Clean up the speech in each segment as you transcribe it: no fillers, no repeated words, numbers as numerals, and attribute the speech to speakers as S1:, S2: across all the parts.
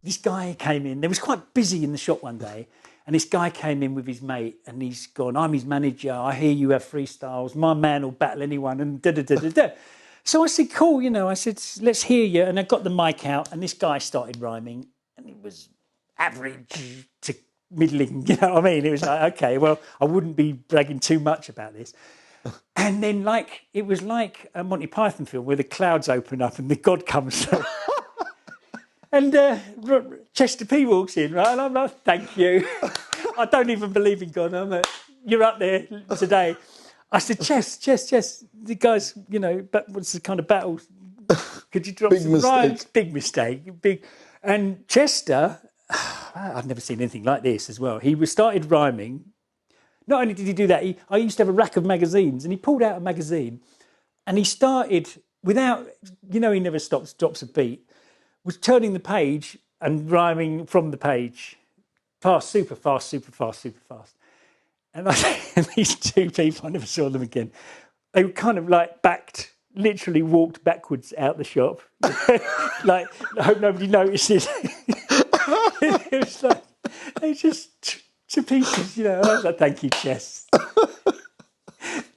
S1: this guy came in. It was quite busy in the shop one day. And this guy came in with his mate and he's gone, I'm his manager. I hear you have freestyles. My man will battle anyone and da-da-da-da-da. So I said, cool, you know, I said, let's hear you. And I got the mic out and this guy started rhyming and it was average to middling, you know what I mean? It was like, okay, well, I wouldn't be bragging too much about this. And then it was like a Monty Python film where the clouds open up and the God comes through. And Chester P walks in, right? And I'm like, thank you. I don't even believe in God. I'm like, you're up there today. I said, Chess, the guys, you know, but what's the kind of battle? Could you drop
S2: Big
S1: some
S2: mistake.
S1: rhymes? Big mistake. Big. And Chester, I've never seen anything like this as well. He started rhyming. Not only did he do that, I used to have a rack of magazines and he pulled out a magazine and he started without, you know, he never drops a beat, was turning the page and rhyming from the page. Fast, super fast, super fast, super fast. And these two people, I never saw them again. They were kind of like literally walked backwards out the shop. Like, I hope nobody notices. It was like, they just to pieces, you know. And I was like, thank you, Chess.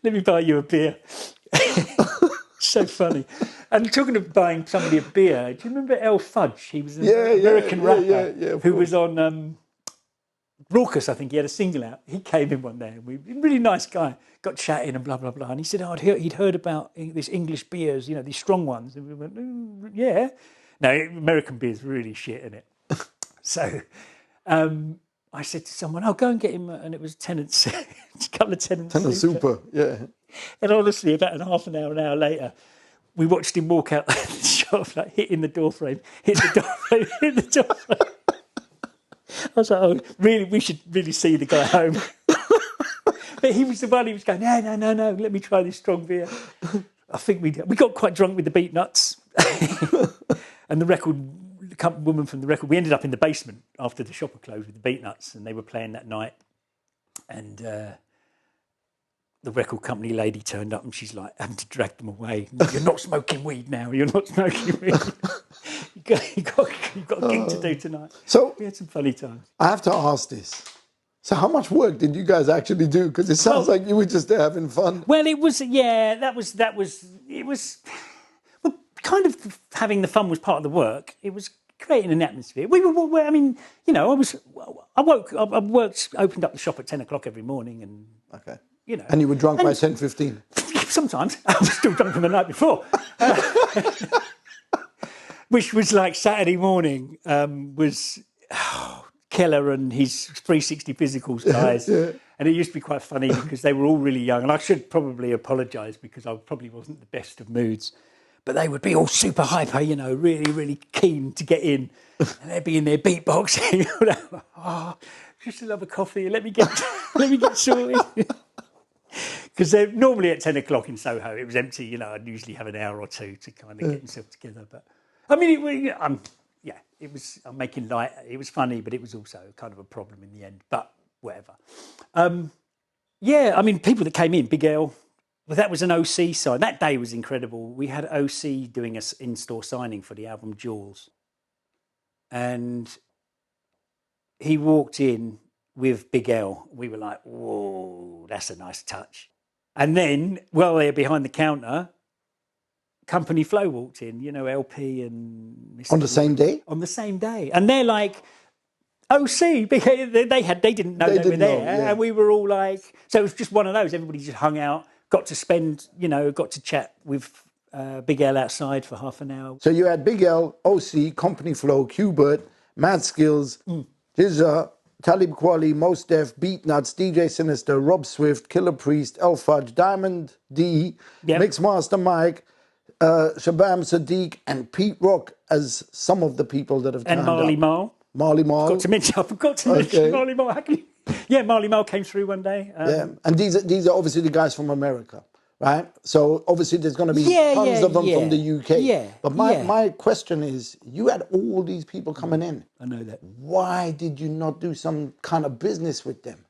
S1: Let me buy you a beer. So funny. And talking of buying somebody a beer, do you remember Fudge? He was an American rapper who was on Raucous, I think. He had a single out. He came in one day. Really nice guy. Got chatting and blah, blah, blah. And he said, he'd heard about these English beers, you know, these strong ones. And we went, yeah. No, American beer's really shit, isn't it? So I said to someone, go and get him. And it was Tennent's, a couple of Tennent's
S2: Super, yeah.
S1: And honestly, about an hour later, we watched him walk out the shop, like hitting the door frame, hit the door frame. I was like, oh, really, we should really see the guy home. But he was the one, he was going, no, let me try this strong beer. I think we got quite drunk with the beat nuts. And the woman from the record, we ended up in the basement after the shop had closed with the beat nuts and they were playing that night. And the record company lady turned up and she's like, having to drag them away. You're not smoking weed now. You're not smoking weed. You've got a gig to do tonight.
S2: So
S1: we had some funny times.
S2: I have to ask this. So how much work did you guys actually do? Because it sounds like you were just there having fun.
S1: Well, it was, well, kind of having the fun was part of the work. It was creating an atmosphere. I mean, you know, I worked, opened up the shop at 10 o'clock every morning and,
S2: okay.
S1: You know.
S2: And you were drunk by 10:15?
S1: Sometimes. I was still drunk from the night before. Which was like Saturday morning was Keller and his 360 Physicals guys. Yeah. And it used to be quite funny because they were all really young. And I should probably apologise because I probably wasn't the best of moods. But they would be all super hyper, you know, really, really keen to get in. And they'd be in their beatboxing. Just another coffee. Let me get sorted. Because they're normally at 10 o'clock in Soho. It was empty, you know. I'd usually have an hour or two to kind of get myself together. But I mean, I'm making light. It was funny, but it was also kind of a problem in the end. But whatever. I mean, people that came in, Big L. Well, that was an OC sign. That day was incredible. We had OC doing an in-store signing for the album Jewels, and he walked in with Big L. We were like, whoa, that's a nice touch. And then, well, they're behind the counter, Company Flow walked in, you know, LP and Mr.
S2: On the same day?
S1: On the same day. And they're like, OC, because they didn't know they were there. Yeah. And we were all like, so it was just one of those. Everybody just hung out, got to chat with Big L outside for half an hour.
S2: So you had Big L, OC, Company Flow, Qbert, Mad Skills, Jizza, Talib Kweli, Mos Def, Beatnuts, DJ Sinister, Rob Swift, Killer Priest, Fudge, Diamond D, Mixmaster Mike, Shabam Sadiq, and Pete Rock as some of the people that have turned up.
S1: And Marley Marl. I forgot to mention Marley Marl. How can you? Marley Marl came through one day.
S2: And these are obviously the guys from America, right? So obviously there's going to be tons of them from the UK. Yeah. But my question is, you had all these people coming in.
S1: I know that.
S2: Why did you not do some kind of business with them?